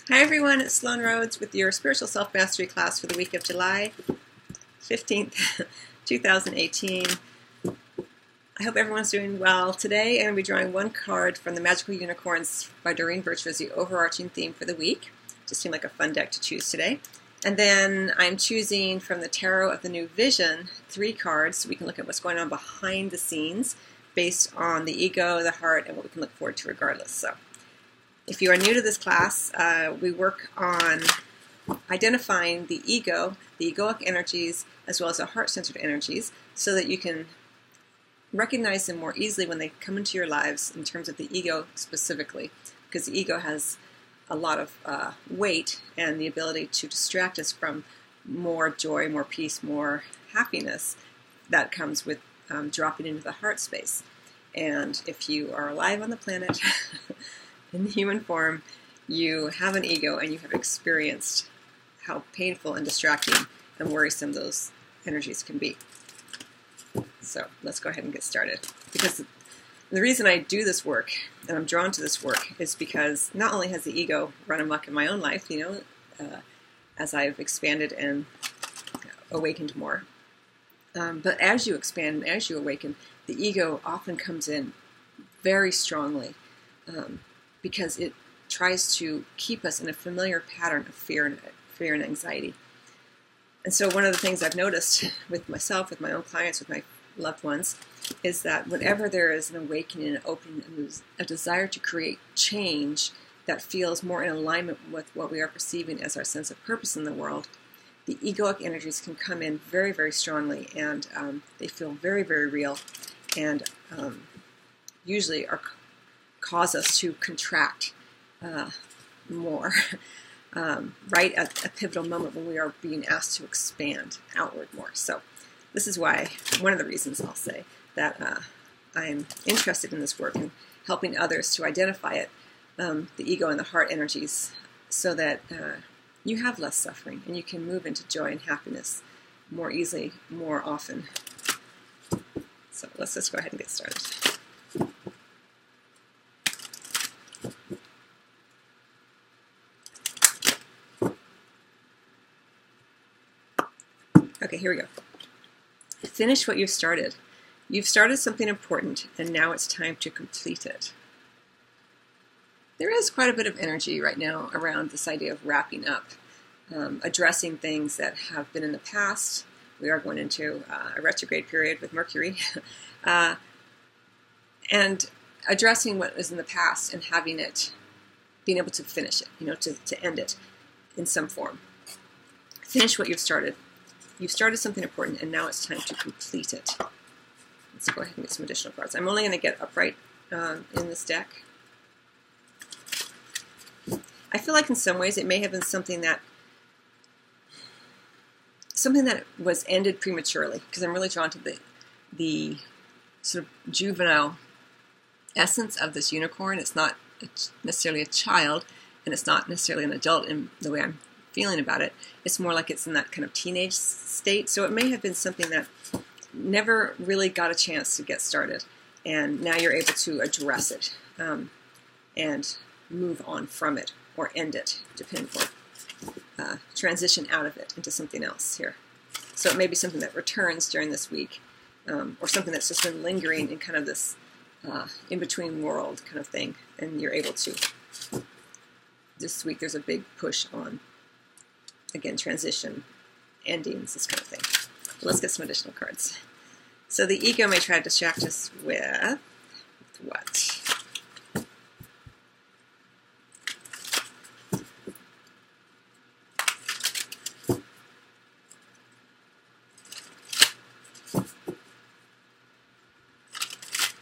Hi everyone, it's Sloan Rhodes with your Spiritual Self-Mastery class for the week of July 15th, 2018. I hope everyone's doing well. Today I'm going to be drawing one card from the Magical Unicorns by Doreen Virtue as the overarching theme for the week. Just seemed like a fun deck to choose today. And then I'm choosing from the Tarot of the New Vision 3 cards so we can look at what's going on behind the scenes based on the ego, the heart, and what we can look forward to regardless. So, if you are new to this class, we work on identifying the ego, the egoic energies, as well as the heart-centered energies, so that you can recognize them more easily when they come into your lives in terms of the ego specifically, because the ego has a lot of weight and the ability to distract us from more joy, more peace, more happiness that comes with dropping into the heart space. And if you are alive on the planet, in the human form, you have an ego and you have experienced how painful and distracting and worrisome those energies can be. So let's go ahead and get started. Because the reason I do this work, and I'm drawn to this work, is because not only has the ego run amok in my own life, as I've expanded and awakened more, but as you expand and as you awaken, the ego often comes in very strongly. Because it tries to keep us in a familiar pattern of fear and anxiety. And so one of the things I've noticed with myself, with my own clients, with my loved ones, is that whenever there is an awakening, an opening, and a desire to create change that feels more in alignment with what we are perceiving as our sense of purpose in the world, the egoic energies can come in very, very strongly, and they feel very, very real, and usually cause us to contract more right at a pivotal moment when we are being asked to expand outward more. So this is why, one of the reasons I'll say, that I'm interested in this work and helping others to identify it, the ego and the heart energies, so that you have less suffering and you can move into joy and happiness more easily, more often. So let's just go ahead and get started. Okay, here we go. Finish what you've started. You've started something important, and now it's time to complete it. There is quite a bit of energy right now around this idea of wrapping up, addressing things that have been in the past. We are going into a retrograde period with Mercury, and addressing what was in the past and having it, being able to finish it, to end it in some form. Finish what you've started. You've started something important, and now it's time to complete it. Let's go ahead and get some additional cards. I'm only going to get upright in this deck. I feel like in some ways it may have been something that was ended prematurely, because I'm really drawn to the sort of juvenile essence of this unicorn. It's not necessarily a child, and it's not necessarily an adult in the way I'm feeling about it. It's more like it's in that kind of teenage state. So it may have been something that never really got a chance to get started, and now you're able to address it and move on from it or end it, depending on transition out of it into something else here. So it may be something that returns during this week, or something that's just been lingering in kind of this in-between world kind of thing, and you're able to. This week there's a big push on, again, transition, endings, this kind of thing. Let's get some additional cards. So the ego may try to distract us with what?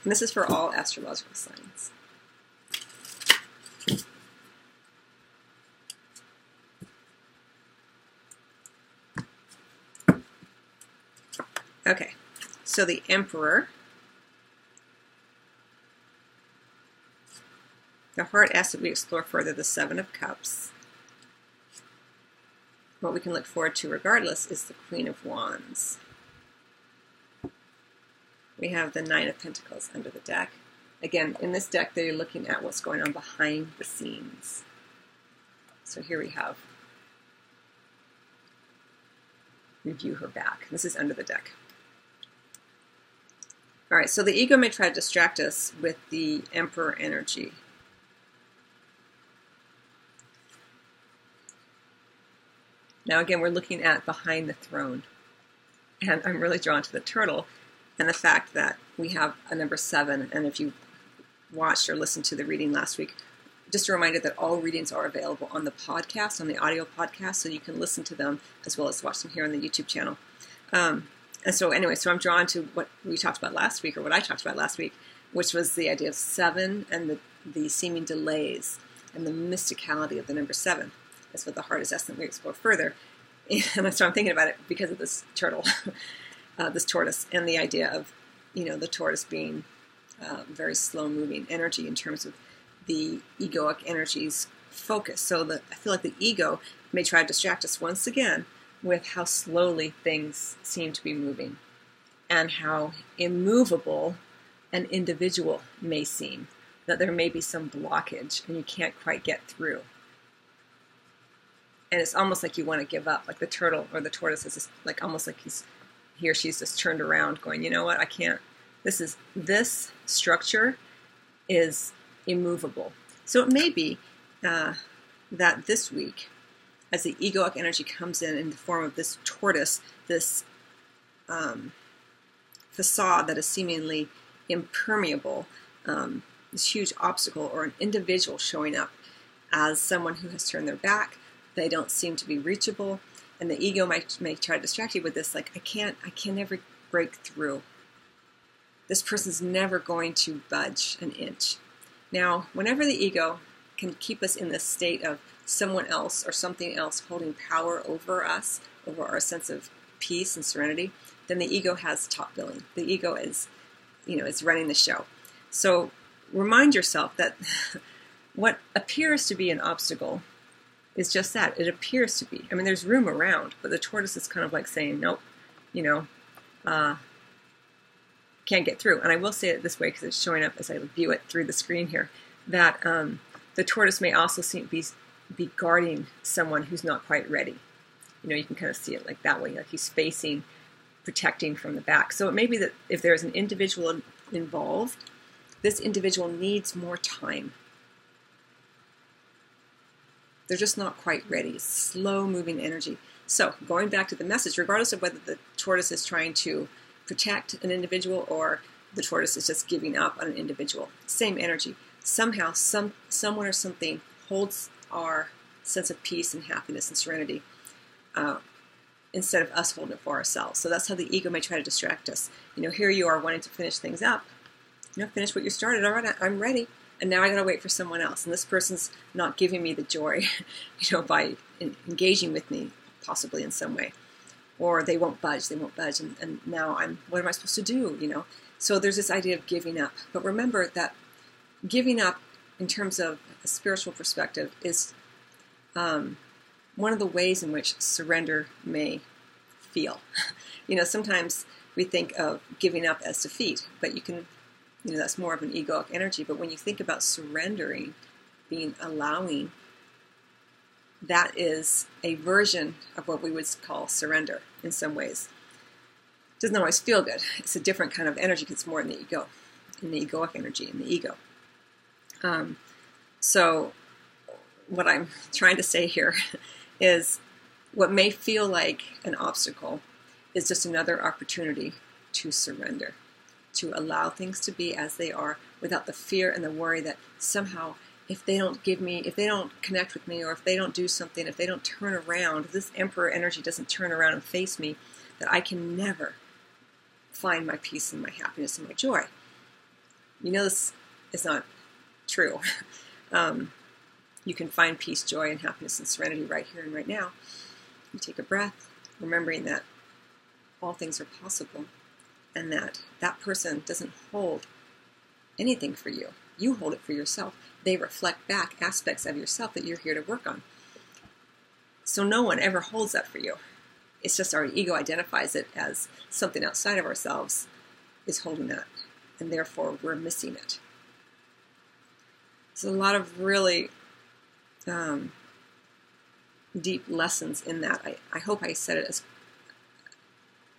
And this is for all astrological signs. Okay, so the Emperor. The heart asks that we explore further the Seven of Cups. What we can look forward to regardless is the Queen of Wands. We have the Nine of Pentacles under the deck. Again, in this deck, they're looking at what's going on behind the scenes. So here we have review her back. This is under the deck. All right, so the ego may try to distract us with the Emperor energy. Now again, we're looking at behind the throne. And I'm really drawn to the turtle and the fact that we have a number 7. And if you watched or listened to the reading last week, just a reminder that all readings are available on the podcast, on the audio podcast, so you can listen to them as well as watch them here on the YouTube channel. And so anyway, so I'm drawn to what we talked about last week, or what I talked about last week, which was the idea of 7 and the seeming delays and the mysticality of the number 7. That's what the heart is asking we explore further. And so I'm thinking about it because of this turtle, this tortoise, and the idea of, the tortoise being very slow-moving energy in terms of the egoic energy's focus. So I feel like the ego may try to distract us once again with how slowly things seem to be moving and how immovable an individual may seem, that there may be some blockage and you can't quite get through. And it's almost like you want to give up, like the turtle or the tortoise is just like almost like he or she's just turned around going, you know what, I can't, this structure is immovable. So it may be that this week, as the egoic energy comes in the form of this tortoise, this facade that is seemingly impermeable, this huge obstacle, or an individual showing up as someone who has turned their back, they don't seem to be reachable, and the ego may try to distract you with this, like, I can never break through. This person's never going to budge an inch. Now, whenever the ego can keep us in this state of someone else or something else holding power over us, over our sense of peace and serenity, then the ego has top billing. The ego is, is running the show. So remind yourself that what appears to be an obstacle is just that. It appears to be. I mean, there's room around, but the tortoise is kind of like saying, nope, can't get through. And I will say it this way because it's showing up as I view it through the screen here, that the tortoise may also be guarding someone who's not quite ready. You can kind of see it like that way, like he's facing, protecting from the back. So it may be that if there's an individual involved, this individual needs more time. They're just not quite ready. Slow-moving energy. So going back to the message, regardless of whether the tortoise is trying to protect an individual or the tortoise is just giving up on an individual, same energy. Somehow, someone or something holds our sense of peace and happiness and serenity instead of us holding it for ourselves. So that's how the ego may try to distract us. Here you are wanting to finish things up. Finish what you started. All right, I'm ready. And now I got to wait for someone else. And this person's not giving me the joy, by engaging with me, possibly in some way. Or they won't budge. And now what am I supposed to do, So there's this idea of giving up. But remember that giving up in terms of a spiritual perspective is one of the ways in which surrender may feel. Sometimes we think of giving up as defeat, but you can, that's more of an egoic energy. But when you think about surrendering, being allowing, that is a version of what we would call surrender in some ways. It doesn't always feel good. It's a different kind of energy because it's more in the ego, in the egoic energy, in the ego. So what I'm trying to say here is what may feel like an obstacle is just another opportunity to surrender, to allow things to be as they are without the fear and the worry that somehow if they don't connect with me, or if they don't do something, if they don't turn around, if this emperor energy doesn't turn around and face me, that I can never find my peace and my happiness and my joy. This is not true. You can find peace, joy, and happiness and serenity right here and right now. You take a breath, remembering that all things are possible, and that person doesn't hold anything for you. You hold it for yourself. They reflect back aspects of yourself that you're here to work on. So no one ever holds that for you. It's just our ego identifies it as something outside of ourselves is holding that, and therefore we're missing it. So a lot of really deep lessons in that. I hope I said it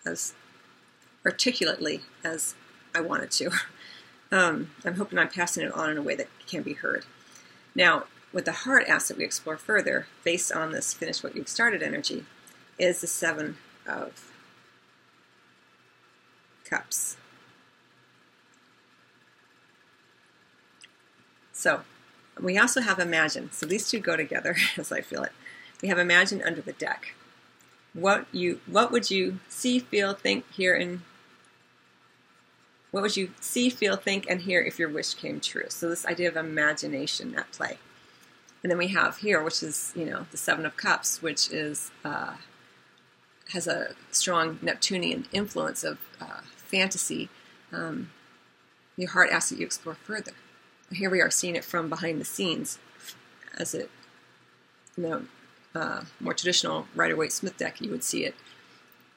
as articulately as I wanted to. I'm hoping I'm passing it on in a way that can be heard. Now, what the heart asks that we explore further, based on this finish what you've started energy, is the Seven of Cups. So, we also have Imagine. So these two go together, as I feel it. We have Imagine under the deck. What would you see, feel, think, hear, and what would you see, feel, think, and hear if your wish came true? So this idea of imagination at play. And then we have here, which is, the Seven of Cups, which is has a strong Neptunian influence of fantasy. Your heart asks that you explore further. Here we are seeing it from behind the scenes, as it, more traditional Rider-Waite-Smith deck, you would see it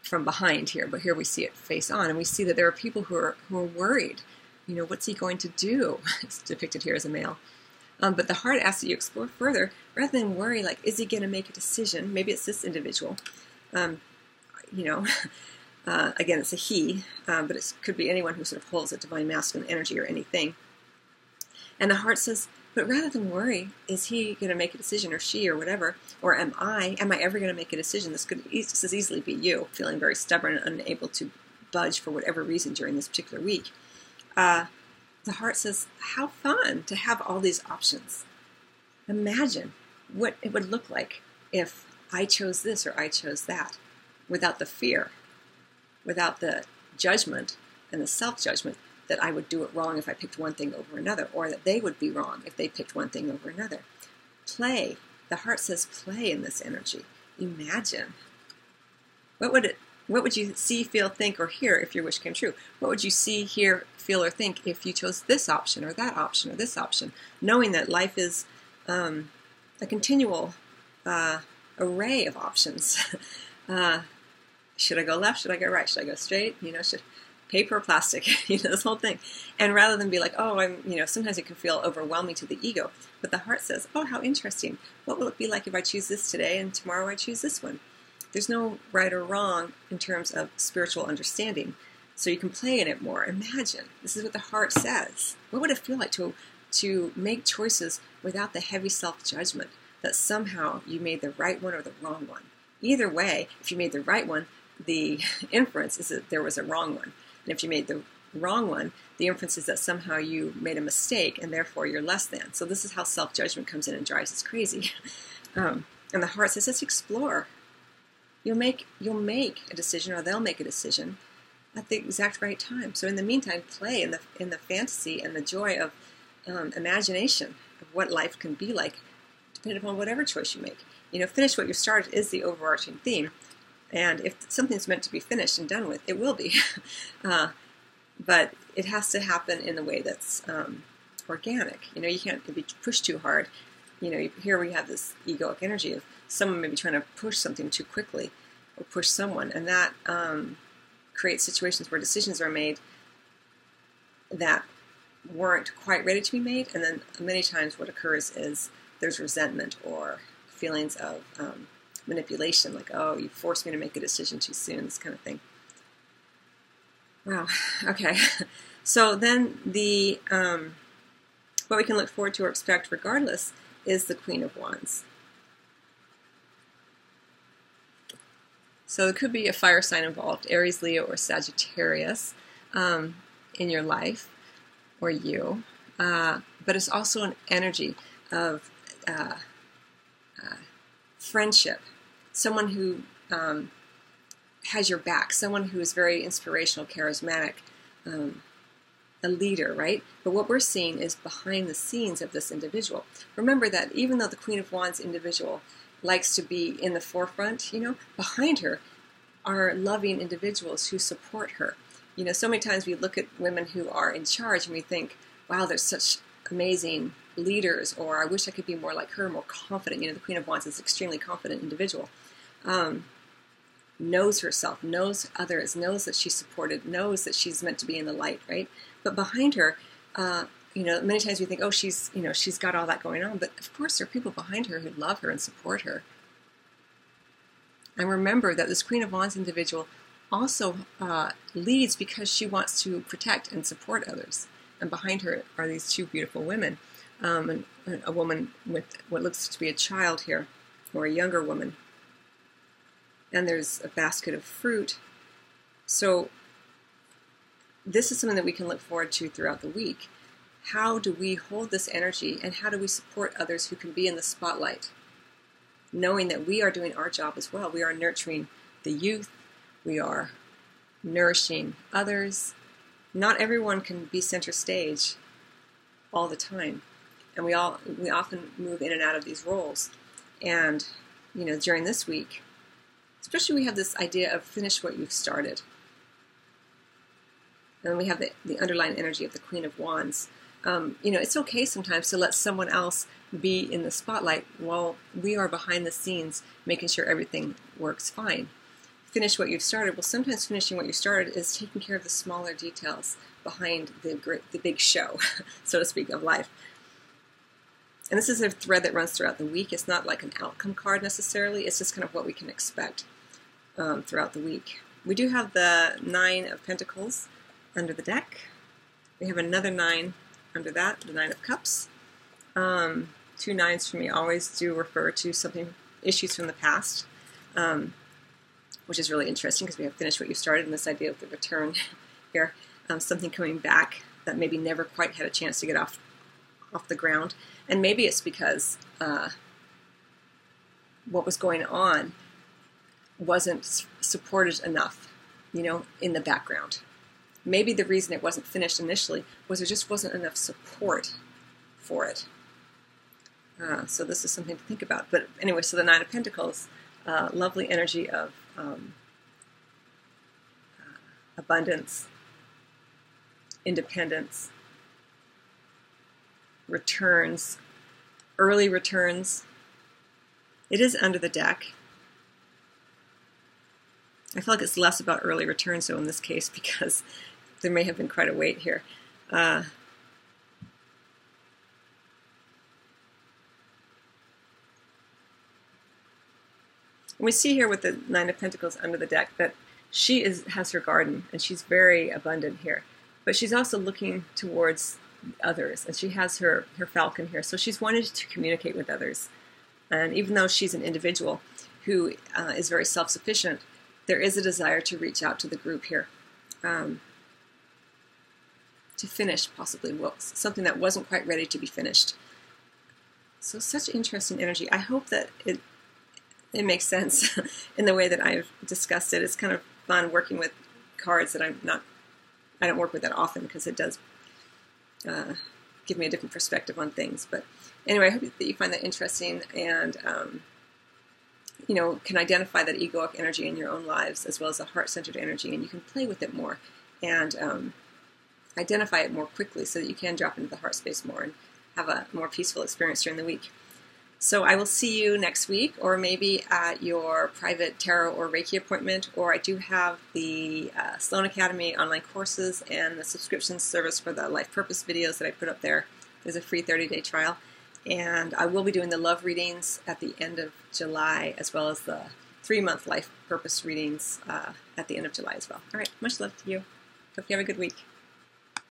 from behind here, but here we see it face on, and we see that there are people who are worried. What's he going to do? It's depicted here as a male. But the heart asks that you explore further, rather than worry, like, is he going to make a decision? Maybe it's this individual. Again, it's a he, but it could be anyone who sort of holds a divine masculine energy or anything. And the heart says, but rather than worry, is he going to make a decision, or she, or whatever, or am I ever going to make a decision? This could just as easily be you, feeling very stubborn and unable to budge for whatever reason during this particular week. The heart says, how fun to have all these options. Imagine what it would look like if I chose this or I chose that, without the fear, without the judgment and the self-judgment that I would do it wrong if I picked one thing over another, or that they would be wrong if they picked one thing over another. Play. The heart says play in this energy. Imagine. What would you see, feel, think, or hear if your wish came true? What would you see, hear, feel, or think if you chose this option or that option or this option? Knowing that life is a continual array of options. Should I go left? Should I go right? Should I go straight? Should paper or plastic? This whole thing. And rather than be like, oh, sometimes it can feel overwhelming to the ego. But the heart says, oh, how interesting. What will it be like if I choose this today and tomorrow I choose this one? There's no right or wrong in terms of spiritual understanding. So you can play in it more. Imagine. This is what the heart says. What would it feel like to make choices without the heavy self-judgment that somehow you made the right one or the wrong one? Either way, if you made the right one, the inference is that there was a wrong one. And if you made the wrong one, the inference is that somehow you made a mistake and therefore you're less than. So this is how self-judgment comes in and drives us crazy. And the heart says, let's explore. You'll make a decision, or they'll make a decision at the exact right time. So in the meantime, play in the fantasy and the joy of imagination of what life can be like, depending upon whatever choice you make. Finish what you started is the overarching theme. And if something's meant to be finished and done with, it will be. But it has to happen in a way that's organic. You can't be pushed too hard. Here we have this egoic energy of someone maybe trying to push something too quickly, or push someone, and that creates situations where decisions are made that weren't quite ready to be made, and then many times what occurs is there's resentment or feelings of manipulation, like, oh, you forced me to make a decision too soon, this kind of thing. Wow, okay. So then the what we can look forward to or expect regardless is the Queen of Wands. So it could be a fire sign involved, Aries, Leo, or Sagittarius in your life, or you. But it's also an energy of friendship, someone who has your back, someone who is very inspirational, charismatic, a leader, right? But what we're seeing is behind the scenes of this individual. Remember that even though the Queen of Wands individual likes to be in the forefront, behind her are loving individuals who support her. So many times we look at women who are in charge and we think, wow, they're such amazing leaders, or I wish I could be more like her, more confident. The Queen of Wands is an extremely confident individual. Knows herself, knows others, knows that she's supported, knows that she's meant to be in the light, right? But behind her, many times we think, oh, she's got all that going on. But of course, there are people behind her who love her and support her. And remember that this Queen of Wands individual also leads because she wants to protect and support others. And behind her are these two beautiful women. And a woman with what looks to be a child here, or a younger woman. And there's a basket of fruit. So this is something that we can look forward to throughout the week. How do we hold this energy, and how do we support others who can be in the spotlight? Knowing that we are doing our job as well. We are nurturing the youth. We are nourishing others. Not everyone can be center stage all the time. And we often move in and out of these roles. And, during this week, especially we have this idea of finish what you've started. And then we have the underlying energy of the Queen of Wands. It's okay sometimes to let someone else be in the spotlight while we are behind the scenes making sure everything works fine. Finish what you've started. Well, sometimes finishing what you started is taking care of the smaller details behind the big show, so to speak, of life. And this is a thread that runs throughout the week. It's not like an outcome card necessarily. It's just kind of what we can expect throughout the week. We do have the 9 of Pentacles under the deck. We have another 9 under that, the 9 of Cups. 2 9s for me always do refer to issues from the past, which is really interesting because we have finished what you started, and this idea of the return here, something coming back that maybe never quite had a chance to get off the ground. And maybe it's because what was going on wasn't supported enough, in the background. Maybe the reason it wasn't finished initially was there just wasn't enough support for it. So this is something to think about. But anyway, so the 9 of Pentacles, lovely energy of abundance, independence, returns, early returns. It is under the deck. I feel like it's less about early returns, though, in this case, because there may have been quite a wait here. We see here with the 9 of Pentacles under the deck that she has her garden, and she's very abundant here. But she's also looking towards others, and she has her falcon here. So she's wanted to communicate with others. And even though she's an individual who is very self-sufficient, there is a desire to reach out to the group here. To finish, possibly, something that wasn't quite ready to be finished. So such interesting energy. I hope that it makes sense in the way that I've discussed it. It's kind of fun working with cards that I don't work with that often because it does give me a different perspective on things. But anyway, I hope that you find that interesting and can identify that egoic energy in your own lives as well as a heart-centered energy, and you can play with it more and identify it more quickly so that you can drop into the heart space more and have a more peaceful experience during the week. So I will see you next week, or maybe at your private tarot or Reiki appointment, or I do have the Sloan Academy online courses and the subscription service for the Life Purpose videos that I put up there. There's a free 30-day trial. And I will be doing the love readings at the end of July, as well as the 3-month Life Purpose readings at the end of July as well. All right, much love to you. Hope you have a good week.